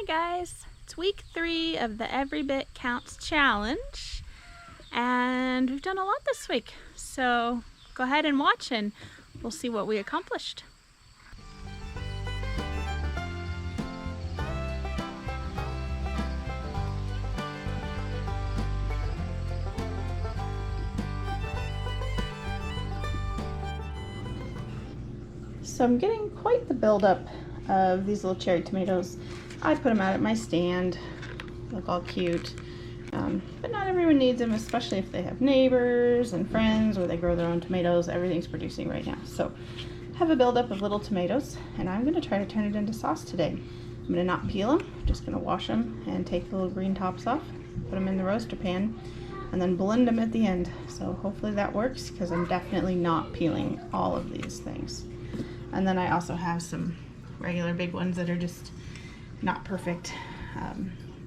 guys, it's week 3 of the Every Bit Counts challenge, and we've done a lot this week, so go ahead and watch and we'll see what we accomplished. So I'm getting quite the buildup of these little cherry tomatoes. I put them out at my stand, look all cute, but not everyone needs them, especially if they have neighbors and friends or they grow their own tomatoes. Everything's producing right now. So I have a buildup of little tomatoes, and I'm going to try to turn it into sauce today. I'm going to not peel them, I'm just going to wash them and take the little green tops off, put them in the roaster pan, and then blend them at the end. So hopefully that works, because I'm definitely not peeling all of these things. And then I also have some regular big ones that are just not perfect,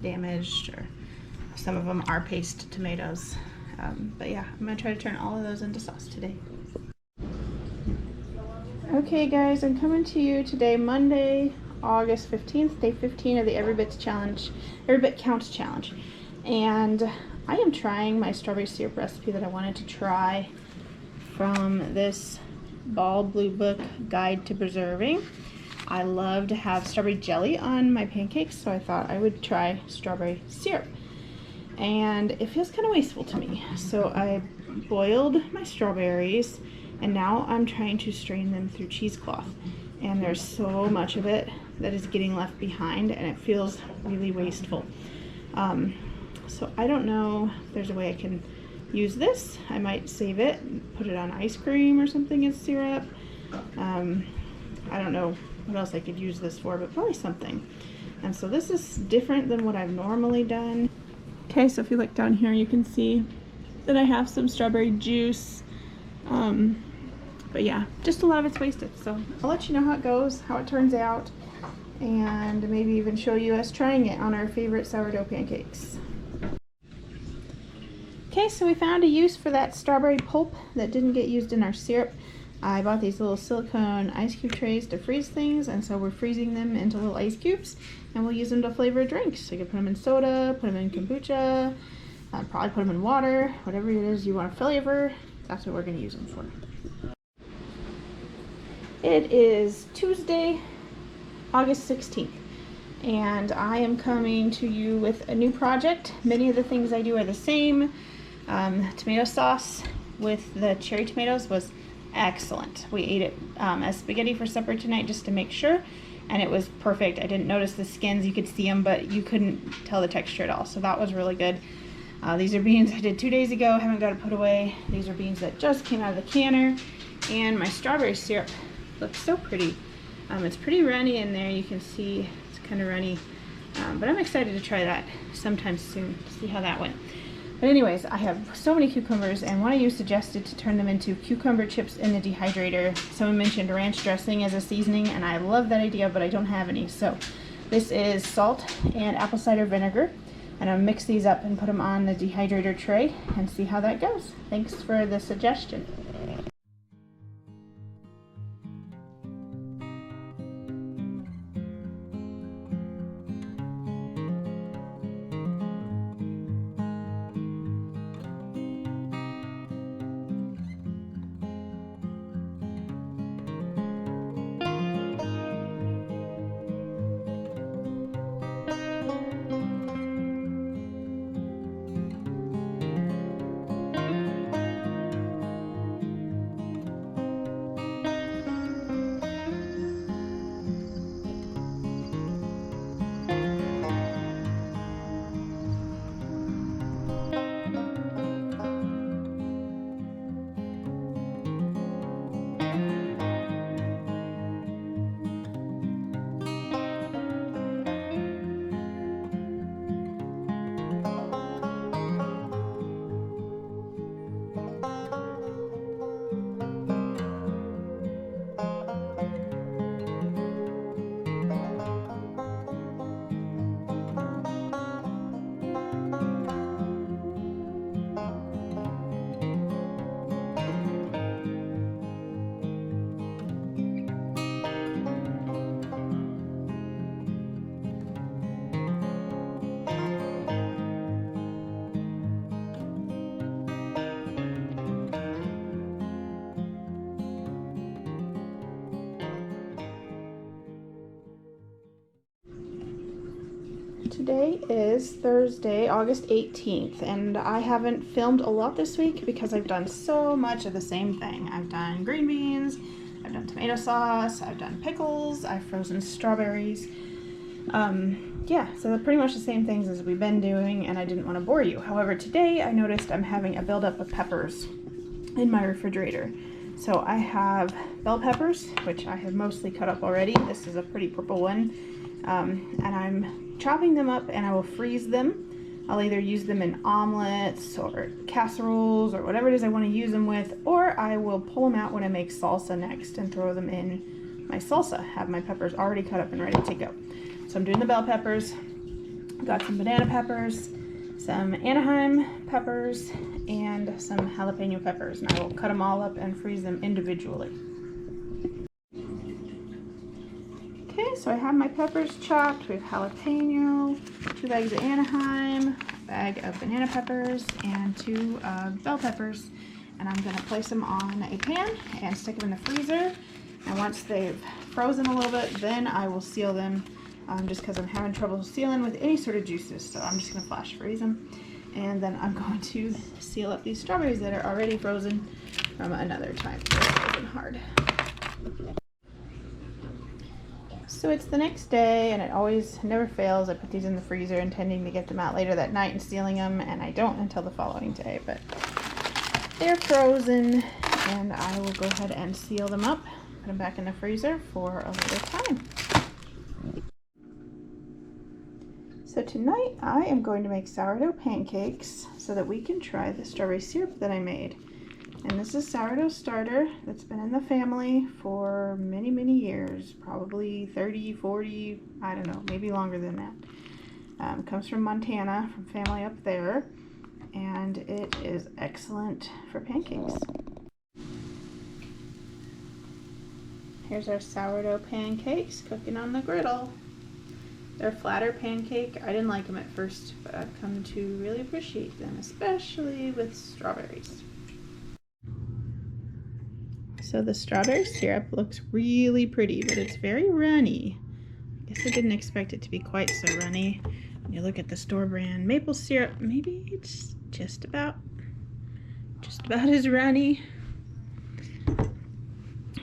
damaged, or some of them are paste tomatoes. But yeah, I'm gonna try to turn all of those into sauce today. Okay guys, I'm coming to you today, Monday, August 15th, day 15 of the Every Bit Counts challenge. And I am trying my strawberry syrup recipe that I wanted to try from this Ball Blue Book Guide to Preserving. I love to have strawberry jelly on my pancakes, so I thought I would try strawberry syrup. And it feels kind of wasteful to me. So I boiled my strawberries, and now I'm trying to strain them through cheesecloth. And there's so much of it that is getting left behind, and it feels really wasteful. So I don't know if there's a way I can use this. I might save it and put it on ice cream or something as syrup. I don't know what else I could use this for, but probably something. And so this is different than what I've normally done. Okay, so if you look down here, you can see that I have some strawberry juice. But yeah, just a lot of it's wasted. So I'll let you know how it goes, how it turns out, and maybe even show you us trying it on our favorite sourdough pancakes. Okay, so we found a use for that strawberry pulp that didn't get used in our syrup. I bought these little silicone ice cube trays to freeze things, and so we're freezing them into little ice cubes, and we'll use them to flavor drinks. So you can put them in soda, put them in kombucha, probably put them in water, whatever it is you want to flavor, that's what we're going to use them for. It is Tuesday, August 16th. And I am coming to you with a new project. Many of the things I do are the same. Tomato sauce with the cherry tomatoes was excellent. We ate it as spaghetti for supper tonight just to make sure, and it was perfect. I didn't notice the skins. You could see them, but you couldn't tell the texture at all, so that was really good. These are beans I did 2 days ago, haven't got to put away. These are beans that just came out of the canner, and my strawberry syrup looks so pretty. It's pretty runny in there. You can see it's kind of runny, but I'm excited to try that sometime soon, see how that went. But anyways, I have so many cucumbers, and one of you suggested to turn them into cucumber chips in the dehydrator. Someone mentioned ranch dressing as a seasoning, and I love that idea, but I don't have any. So this is salt and apple cider vinegar, and I'll mix these up and put them on the dehydrator tray and see how that goes. Thanks for the suggestion. Today is Thursday, August 18th, and I haven't filmed a lot this week because I've done so much of the same thing. I've done green beans, I've done tomato sauce, I've done pickles, I've frozen strawberries. Yeah, so they're pretty much the same things as we've been doing, and I didn't want to bore you. However, today I noticed I'm having a buildup of peppers in my refrigerator. So I have bell peppers, which I have mostly cut up already. This is a pretty purple one. And I'm chopping them up and I will freeze them. I'll either use them in omelets or casseroles or whatever it is I want to use them with, or I will pull them out when I make salsa next and throw them in my salsa. Have my peppers already cut up and ready to go. So I'm doing the bell peppers. Got some banana peppers, some Anaheim peppers, and some jalapeno peppers, and I will cut them all up and freeze them individually. Okay, so I have my peppers chopped. We have jalapeno, 2 bags of Anaheim, a bag of banana peppers, and 2 bell peppers. And I'm gonna place them on a pan and stick them in the freezer. And once they've frozen a little bit, then I will seal them, just because I'm having trouble sealing with any sort of juices. So I'm just gonna flash freeze them. And then I'm going to seal up these strawberries that are already frozen from another time. They're frozen hard. So it's the next day, and it always never fails. I put these in the freezer intending to get them out later that night and sealing them, and I don't until the following day. But they're frozen, and I will go ahead and seal them up, put them back in the freezer for a later time. So tonight I am going to make sourdough pancakes so that we can try the strawberry syrup that I made. And this is sourdough starter that's been in the family for many, many years, probably 30, 40, I don't know, maybe longer than that. Comes from Montana, from family up there, and it is excellent for pancakes. Here's our sourdough pancakes cooking on the griddle. They're flatter pancake. I didn't like them at first, but I've come to really appreciate them, especially with strawberries. So the strawberry syrup looks really pretty, but it's very runny. I guess I didn't expect it to be quite so runny. When you look at the store brand maple syrup, maybe it's just about as runny.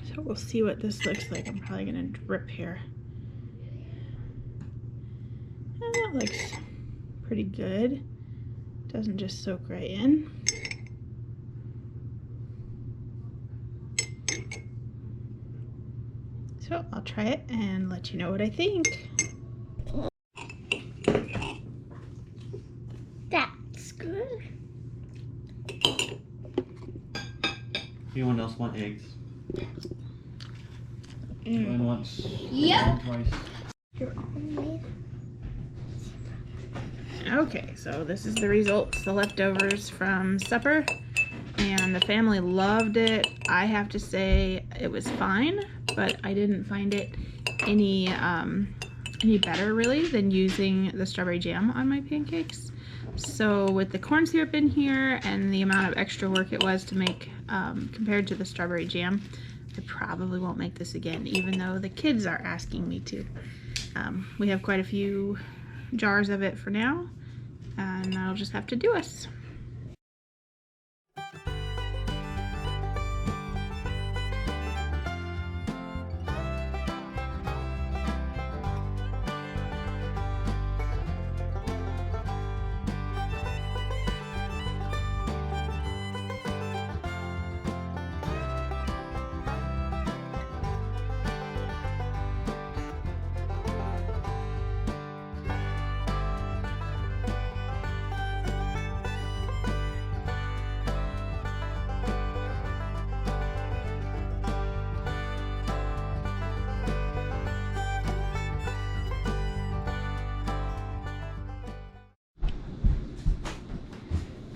So we'll see what this looks like. I'm probably gonna drip here. That looks pretty good. Doesn't just soak right in. So I'll try it and let you know what I think. That's good. Anyone else want eggs? Anyone wants twice? Okay, so this is the results, the leftovers from supper, and the family loved it. I have to say it was fine, but I didn't find it any better really than using the strawberry jam on my pancakes. So with the corn syrup in here and the amount of extra work it was to make compared to the strawberry jam, I probably won't make this again, even though the kids are asking me to. We have quite a few jars of it for now, and that'll just have to do us.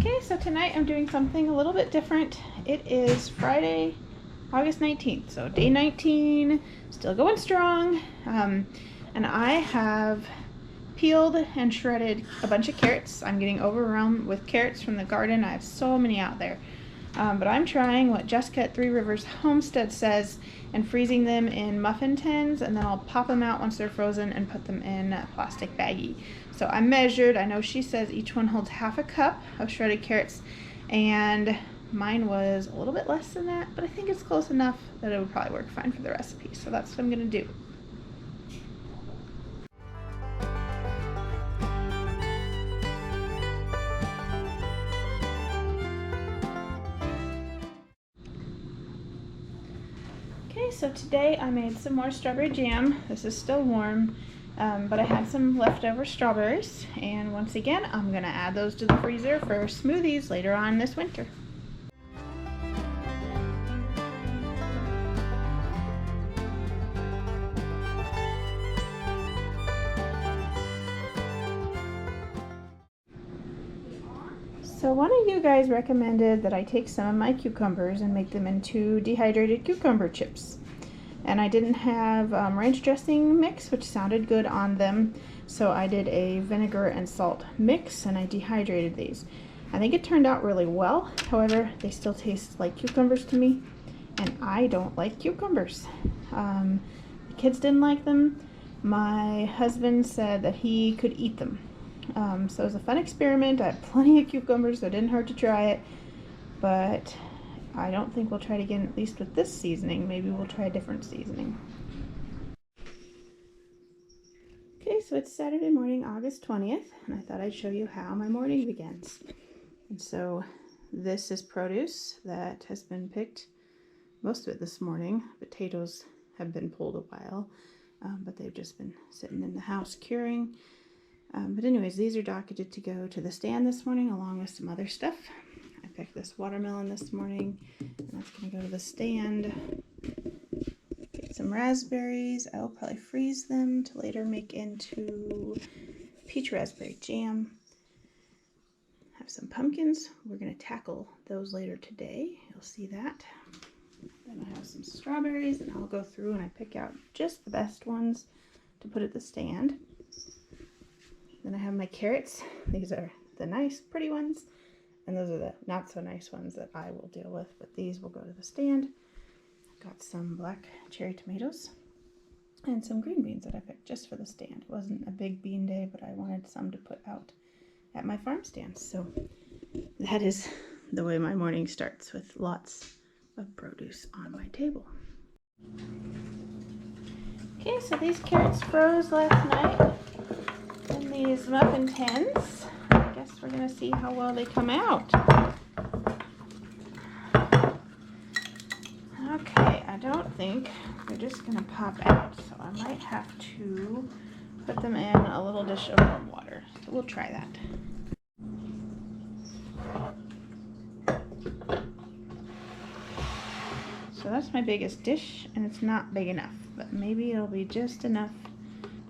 Okay, so tonight I'm doing something a little bit different. It is Friday, August 19th, so day 19, still going strong. And I have peeled and shredded a bunch of carrots. I'm getting overwhelmed with carrots from the garden. I have so many out there. But I'm trying what Jessica at Three Rivers Homestead says and freezing them in muffin tins, and then I'll pop them out once they're frozen and put them in a plastic baggie. So I measured, I know she says each one holds half a cup of shredded carrots, and mine was a little bit less than that, but I think it's close enough that it would probably work fine for the recipe. So that's what I'm gonna do. Okay, so today I made some more strawberry jam. This is still warm, but I had some leftover strawberries, and once again I'm gonna add those to the freezer for smoothies later on this winter. So one of you guys recommended that I take some of my cucumbers and make them into dehydrated cucumber chips. And I didn't have ranch dressing mix, which sounded good on them, so I did a vinegar and salt mix and I dehydrated these. I think it turned out really well. However, they still taste like cucumbers to me, and I don't like cucumbers. The kids didn't like them. My husband said that he could eat them. So it was a fun experiment. I had plenty of cucumbers, so it didn't hurt to try it, but I don't think we'll try it again, at least with this seasoning. Maybe we'll try a different seasoning. Okay, so it's Saturday morning, August 20th, and I thought I'd show you how my morning begins. And so this is produce that has been picked, most of it this morning. Potatoes have been pulled a while, but they've just been sitting in the house curing. But anyways, these are docketed to go to the stand this morning along with some other stuff. I picked this watermelon this morning, and that's going to go to the stand. Get some raspberries. I will probably freeze them to later make into peach raspberry jam. Have some pumpkins. We're going to tackle those later today. You'll see that. Then I have some strawberries, and I'll go through and I pick out just the best ones to put at the stand. Then I have my carrots. These are the nice, pretty ones, and those are the not so nice ones that I will deal with, but these will go to the stand. I've got some black cherry tomatoes and some green beans that I picked just for the stand. It wasn't a big bean day, but I wanted some to put out at my farm stand. So that is the way my morning starts, with lots of produce on my table. Okay, so these carrots froze last night in these muffin tins. I guess we're gonna see how well they come out. Okay, I don't think they're just gonna pop out, so I might have to put them in a little dish of warm water. So we'll try that. So that's my biggest dish, and it's not big enough, but maybe it'll be just enough.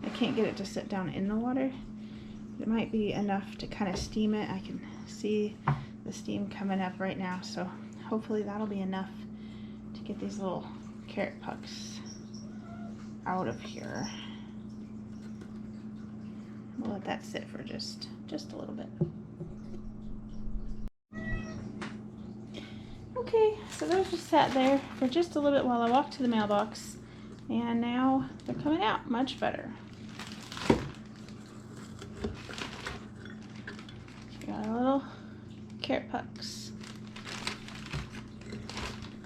I can't get it to sit down in the water. It might be enough to kind of steam it. I can see the steam coming up right now, so hopefully that'll be enough to get these little carrot pucks out of here. We'll let that sit for just a little bit. Okay, so those just sat there for just a little bit while I walked to the mailbox, and now they're coming out much better. Got our little carrot pucks.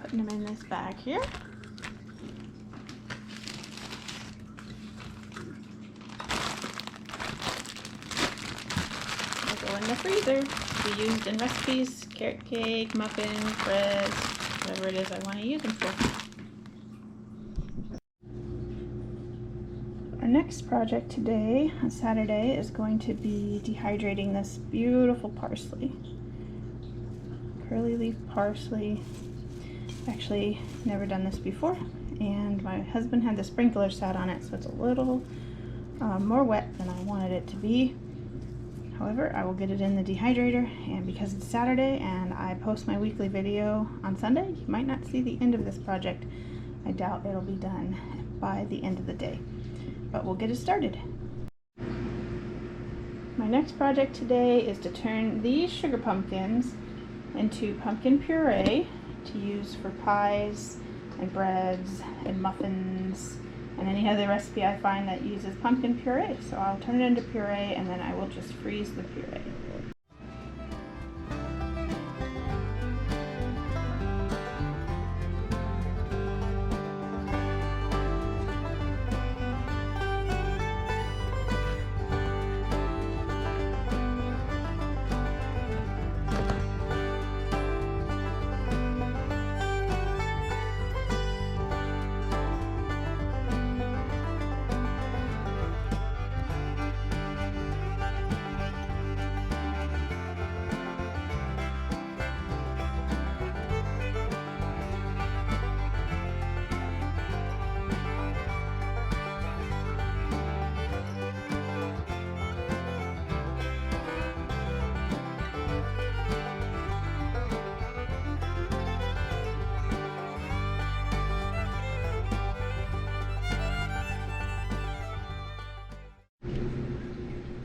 Putting them in this bag here. They'll go in the freezer to be used in recipes, carrot cake, muffins, breads, whatever it is I want to use them for. Our next project today, on Saturday, is going to be dehydrating this beautiful parsley. Curly leaf parsley. Actually, never done this before, and my husband had the sprinkler set on it, so it's a little more wet than I wanted it to be. However, I will get it in the dehydrator, and because it's Saturday and I post my weekly video on Sunday, you might not see the end of this project. I doubt it'll be done by the end of the day, but we'll get it started. My next project today is to turn these sugar pumpkins into pumpkin puree to use for pies and breads and muffins and any other recipe I find that uses pumpkin puree. So I'll turn it into puree and then I will just freeze the puree.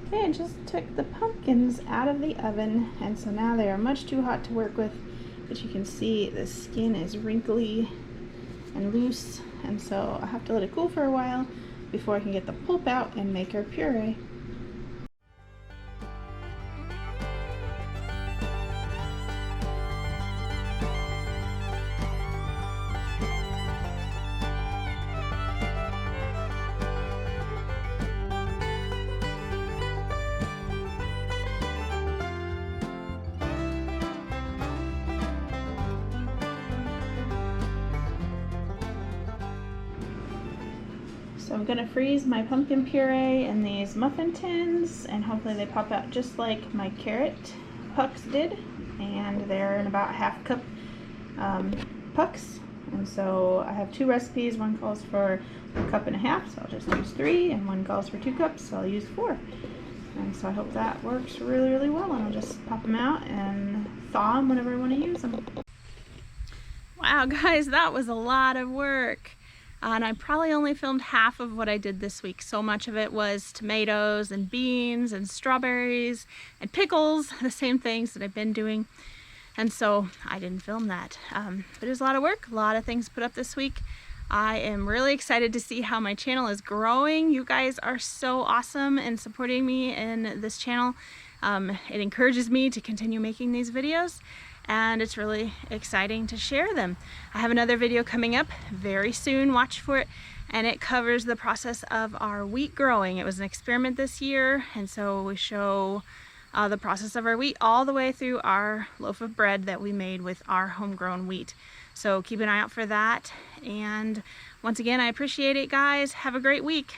Okay, I just took the pumpkins out of the oven, and so now they are much too hot to work with, but you can see the skin is wrinkly and loose, and so I have to let it cool for a while before I can get the pulp out and make our puree. So I'm gonna freeze my pumpkin puree in these muffin tins, and hopefully they pop out just like my carrot pucks did, and they're in about ½ cup pucks. And so I have 2 recipes. One calls for 1.5 cups, so I'll just use 3, and one calls for 2 cups, so I'll use 4. And so I hope that works really, really well, and I'll just pop them out and thaw them whenever I want to use them. Wow, guys, that was a lot of work. And I probably only filmed half of what I did this week. So much of it was tomatoes and beans and strawberries and pickles, the same things that I've been doing. And so I didn't film that. But it was a lot of work, a lot of things put up this week. I am really excited to see how my channel is growing. You guys are so awesome in supporting me in this channel. It encourages me to continue making these videos, and it's really exciting to share them. I have another video coming up very soon, watch for it, and it covers the process of our wheat growing. It was an experiment this year, and so we show the process of our wheat all the way through our loaf of bread that we made with our homegrown wheat. So keep an eye out for that, and once again, I appreciate it, guys. Have a great week.